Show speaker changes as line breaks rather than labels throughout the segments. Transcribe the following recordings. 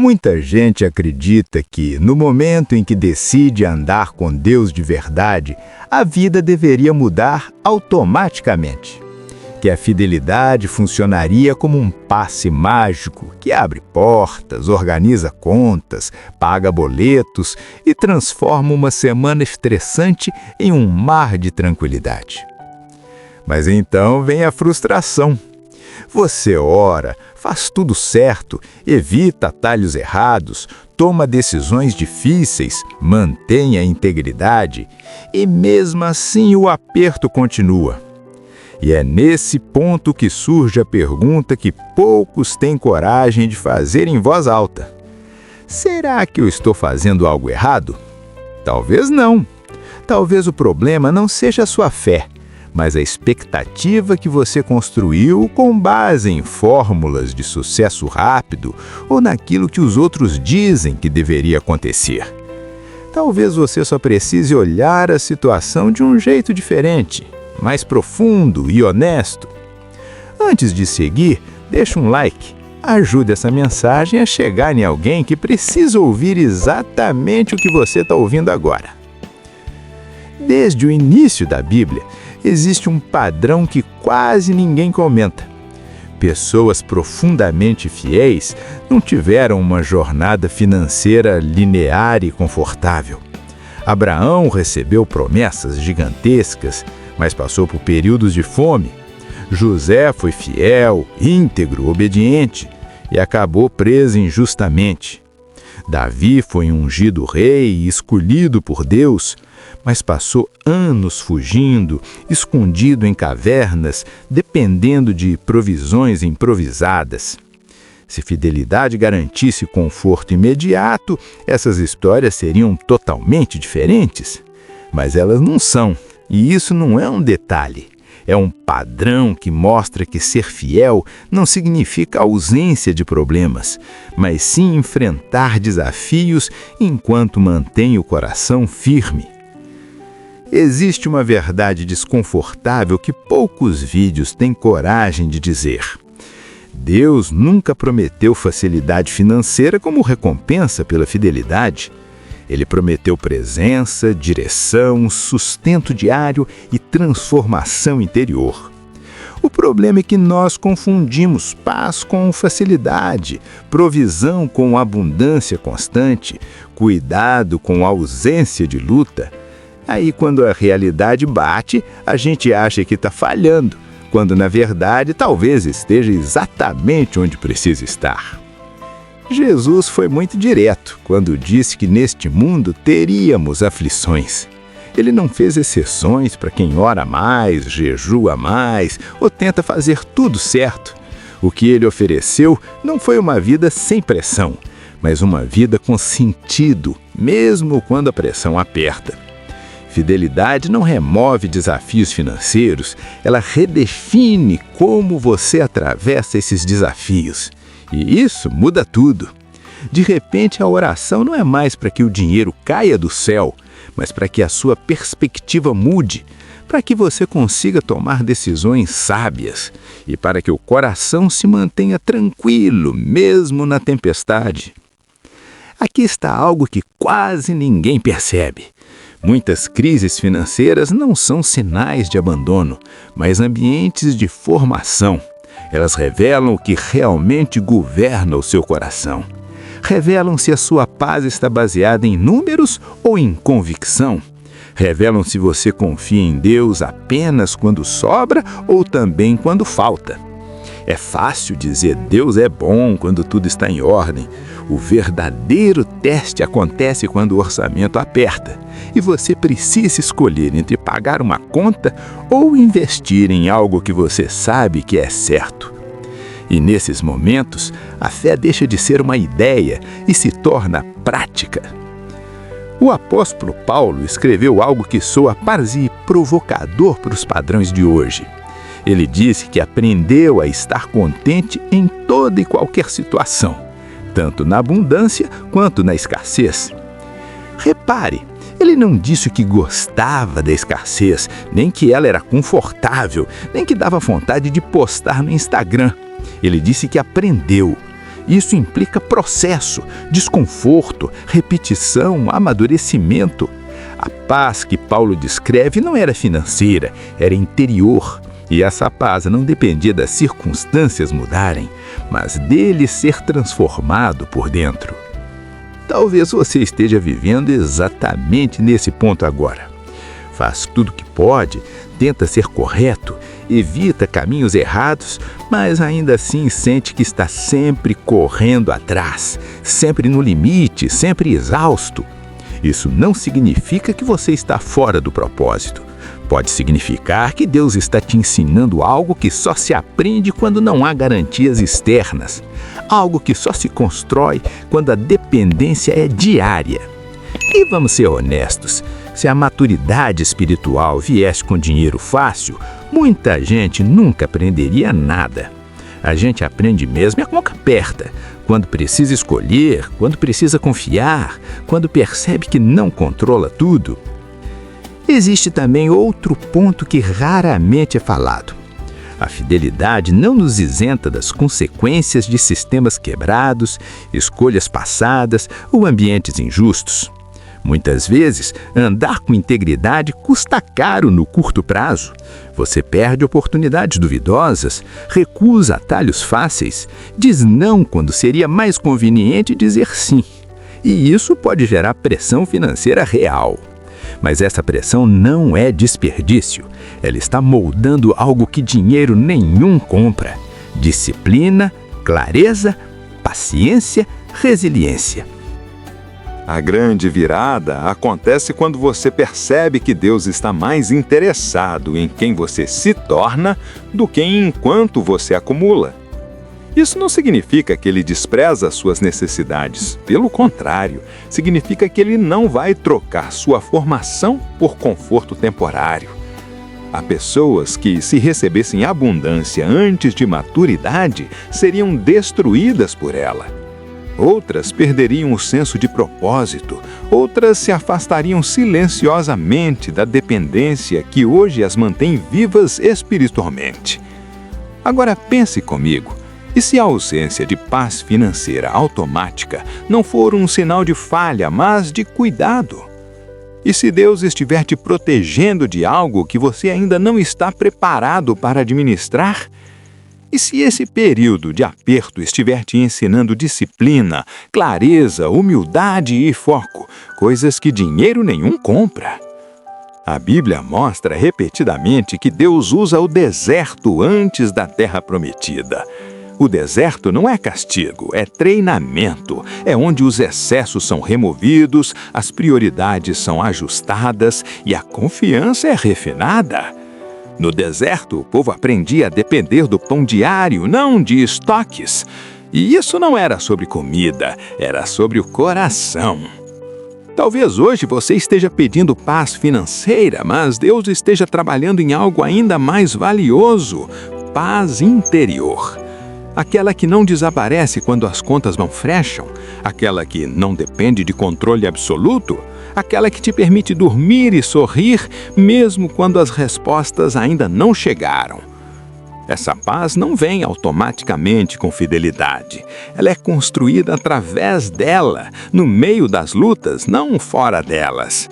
Muita gente acredita que, no momento em que decide andar com Deus de verdade, a vida deveria mudar automaticamente. Que a fidelidade funcionaria como um passe mágico que abre portas, organiza contas, paga boletos e transforma uma semana estressante em um mar de tranquilidade. Mas então vem a frustração. Você ora, faz tudo certo, evita atalhos errados, toma decisões difíceis, mantém a integridade e mesmo assim o aperto continua. E é nesse ponto que surge a pergunta que poucos têm coragem de fazer em voz alta. Será que eu estou fazendo algo errado? Talvez não. Talvez o problema não seja a sua fé, mas a expectativa que você construiu com base em fórmulas de sucesso rápido ou naquilo que os outros dizem que deveria acontecer. Talvez você só precise olhar a situação de um jeito diferente, mais profundo e honesto. Antes de seguir, deixa um like. Ajude essa mensagem a chegar em alguém que precisa ouvir exatamente o que você está ouvindo agora. Desde o início da Bíblia, existe um padrão que quase ninguém comenta. Pessoas profundamente fiéis não tiveram uma jornada financeira linear e confortável. Abraão recebeu promessas gigantescas, mas passou por períodos de fome. José foi fiel, íntegro, obediente e acabou preso injustamente. Davi foi ungido rei e escolhido por Deus, mas passou anos fugindo, escondido em cavernas, dependendo de provisões improvisadas. Se fidelidade garantisse conforto imediato, essas histórias seriam totalmente diferentes. Mas elas não são, e isso não é um detalhe. É um padrão que mostra que ser fiel não significa ausência de problemas, mas sim enfrentar desafios enquanto mantém o coração firme. Existe uma verdade desconfortável que poucos vídeos têm coragem de dizer. Deus nunca prometeu facilidade financeira como recompensa pela fidelidade. Ele prometeu presença, direção, sustento diário e transformação interior. O problema é que nós confundimos paz com facilidade, provisão com abundância constante, cuidado com ausência de luta. Aí, quando a realidade bate, a gente acha que está falhando, quando, na verdade, talvez esteja exatamente onde precisa estar. Jesus foi muito direto quando disse que neste mundo teríamos aflições. Ele não fez exceções para quem ora mais, jejua mais ou tenta fazer tudo certo. O que ele ofereceu não foi uma vida sem pressão, mas uma vida com sentido, mesmo quando a pressão aperta. Fidelidade não remove desafios financeiros, ela redefine como você atravessa esses desafios. E isso muda tudo. De repente, a oração não é mais para que o dinheiro caia do céu, mas para que a sua perspectiva mude, para que você consiga tomar decisões sábias e para que o coração se mantenha tranquilo, mesmo na tempestade. Aqui está algo que quase ninguém percebe. Muitas crises financeiras não são sinais de abandono, mas ambientes de formação. Elas revelam o que realmente governa o seu coração. Revelam se a sua paz está baseada em números ou em convicção. Revelam se você confia em Deus apenas quando sobra ou também quando falta. É fácil dizer Deus é bom quando tudo está em ordem. O verdadeiro teste acontece quando o orçamento aperta e você precisa escolher entre pagar uma conta ou investir em algo que você sabe que é certo. E nesses momentos, a fé deixa de ser uma ideia e se torna prática. O apóstolo Paulo escreveu algo que soa quase provocador para os padrões de hoje. Ele disse que aprendeu a estar contente em toda e qualquer situação, tanto na abundância quanto na escassez. Repare, ele não disse que gostava da escassez, nem que ela era confortável, nem que dava vontade de postar no Instagram. Ele disse que aprendeu. Isso implica processo, desconforto, repetição, amadurecimento. A paz que Paulo descreve não era financeira, era interior. E essa paz não dependia das circunstâncias mudarem, mas dele ser transformado por dentro. Talvez você esteja vivendo exatamente nesse ponto agora. Faz tudo o que pode, tenta ser correto, evita caminhos errados, mas ainda assim sente que está sempre correndo atrás, sempre no limite, sempre exausto. Isso não significa que você está fora do propósito. Pode significar que Deus está te ensinando algo que só se aprende quando não há garantias externas, algo que só se constrói quando a dependência é diária. E vamos ser honestos, se a maturidade espiritual viesse com dinheiro fácil, muita gente nunca aprenderia nada. A gente aprende mesmo e a conca aperta, quando precisa escolher, quando precisa confiar, quando percebe que não controla tudo. Existe também outro ponto que raramente é falado. A fidelidade não nos isenta das consequências de sistemas quebrados, escolhas passadas ou ambientes injustos. Muitas vezes, andar com integridade custa caro no curto prazo. Você perde oportunidades duvidosas, recusa atalhos fáceis, diz não quando seria mais conveniente dizer sim. E isso pode gerar pressão financeira real. Mas essa pressão não é desperdício. Ela está moldando algo que dinheiro nenhum compra: disciplina, clareza, paciência, resiliência.
A grande virada acontece quando você percebe que Deus está mais interessado em quem você se torna do que em quanto você acumula. Isso não significa que ele despreza suas necessidades. Pelo contrário, significa que ele não vai trocar sua formação por conforto temporário. Há pessoas que, se recebessem abundância antes de maturidade, seriam destruídas por ela. Outras perderiam o senso de propósito, outras se afastariam silenciosamente da dependência que hoje as mantém vivas espiritualmente. Agora pense comigo. E se a ausência de paz financeira automática não for um sinal de falha, mas de cuidado? E se Deus estiver te protegendo de algo que você ainda não está preparado para administrar? E se esse período de aperto estiver te ensinando disciplina, clareza, humildade e foco, coisas que dinheiro nenhum compra? A Bíblia mostra repetidamente que Deus usa o deserto antes da terra prometida. O deserto não é castigo, é treinamento. É onde os excessos são removidos, as prioridades são ajustadas e a confiança é refinada. No deserto, o povo aprendia a depender do pão diário, não de estoques. E isso não era sobre comida, era sobre o coração. Talvez hoje você esteja pedindo paz financeira, mas Deus esteja trabalhando em algo ainda mais valioso: paz interior. Aquela que não desaparece quando as contas não fecham, aquela que não depende de controle absoluto, aquela que te permite dormir e sorrir mesmo quando as respostas ainda não chegaram. Essa paz não vem automaticamente com fidelidade. Ela é construída através dela, no meio das lutas, não fora delas.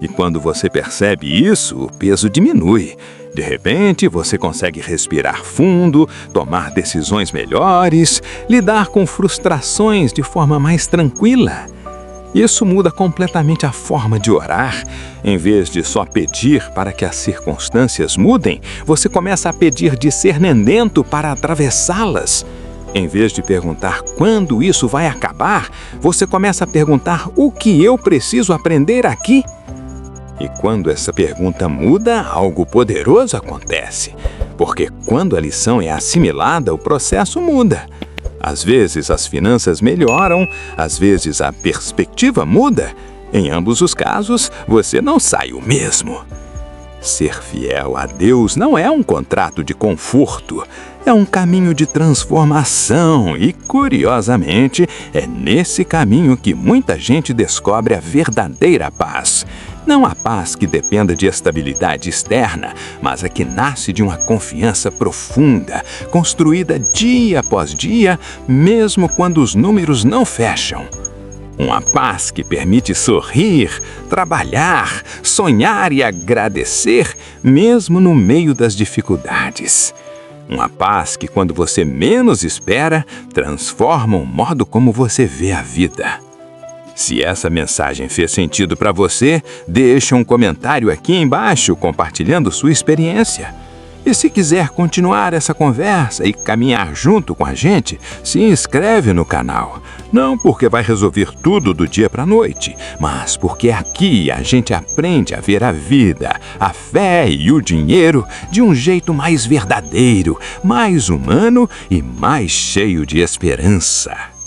E quando você percebe isso, o peso diminui. De repente, você consegue respirar fundo, tomar decisões melhores, lidar com frustrações de forma mais tranquila. Isso muda completamente a forma de orar. Em vez de só pedir para que as circunstâncias mudem, você começa a pedir discernimento para atravessá-las. Em vez de perguntar quando isso vai acabar, você começa a perguntar o que eu preciso aprender aqui. E quando essa pergunta muda, algo poderoso acontece. Porque quando a lição é assimilada, o processo muda. Às vezes as finanças melhoram, às vezes a perspectiva muda. Em ambos os casos, você não sai o mesmo. Ser fiel a Deus não é um contrato de conforto, é um caminho de transformação e, curiosamente, é nesse caminho que muita gente descobre a verdadeira paz. Não a paz que dependa de estabilidade externa, mas a que nasce de uma confiança profunda, construída dia após dia, mesmo quando os números não fecham. Uma paz que permite sorrir, trabalhar, sonhar e agradecer, mesmo no meio das dificuldades. Uma paz que, quando você menos espera, transforma o modo como você vê a vida. Se essa mensagem fez sentido para você, deixe um comentário aqui embaixo compartilhando sua experiência. E se quiser continuar essa conversa e caminhar junto com a gente, se inscreve no canal. Não porque vai resolver tudo do dia para a noite, mas porque aqui a gente aprende a ver a vida, a fé e o dinheiro de um jeito mais verdadeiro, mais humano e mais cheio de esperança.